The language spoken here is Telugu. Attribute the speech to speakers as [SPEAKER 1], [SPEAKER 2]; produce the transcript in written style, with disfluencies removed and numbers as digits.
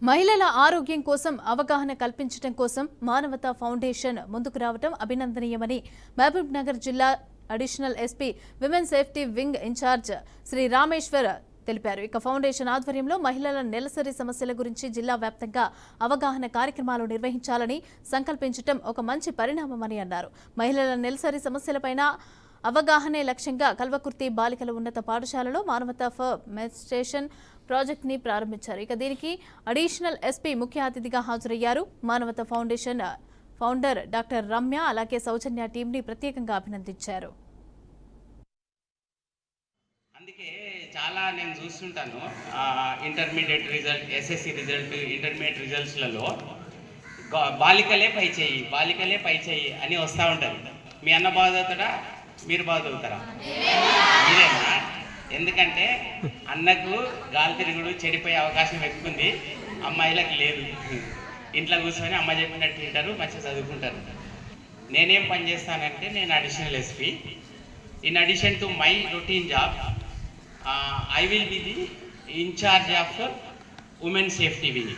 [SPEAKER 1] మహిళల ఆరోగ్యం కోసం అవగాహన కల్పించడం కోసం మానవతా ఫౌండేషన్ ముందుకు రావడం అభినందనీయమని మహబూబ్ నగర్ జిల్లా additional SP women safety wing incharge Shri Rameshwar తెలిపారు. ఇక ఫౌండేషన్ ఆధ్వర్యంలో మహిళల నెలసరి సమస్యల గురించి జిల్లా వ్యాప్తంగా అవగాహన కార్యక్రమాలు నిర్వహించాలని సంకల్పించడం ఒక మంచి పరిణామమని అన్నారు. మహిళల నెలసరి సమస్యలపైన అవగాహనే లక్ష్యంగా కల్వకుర్తి బాలికల ఉన్నత పాఠశాలలో మానవతా ఫర్ మెన్స్ట్రుయేషన్ ప్రాజెక్ట్ ని ప్రారంభించారు. ఇక దీనికి అడిషనల్ ఎస్పీ ముఖ్య అతిథిగా హాజరయ్యారు. మానవతా ఫౌండేషన్ ఫౌండర్ డాక్టర్ రమ్య అలాగే సౌజన్య టీం ని ప్రత్యేకంగా అభినందించారు.
[SPEAKER 2] అందుకే చాలా నేను చూస్తుంటాను intermediate result, SSC result, intermediate రిజల్ట్స్లలో బాలికలే పై చేయి అని వస్తూ ఉంటారు. మీ అన్న బాగా చదువుతాడా, మీరు బాగా చదువుతారా? మీరేనా? ఎందుకంటే అన్నకు గాలి తిరుగుడు చెడిపోయే అవకాశం ఎక్కువ ఉంది, అమ్మాయిలకు లేదు. ఇంట్లో కూర్చొని అమ్మ చెప్పినట్టు తింటారు, మంచిగా చదువుకుంటారు. నేనేం పని చేస్తానంటే నేను additional SP. In addition to my routine job, I will be the in charge of women safety wing.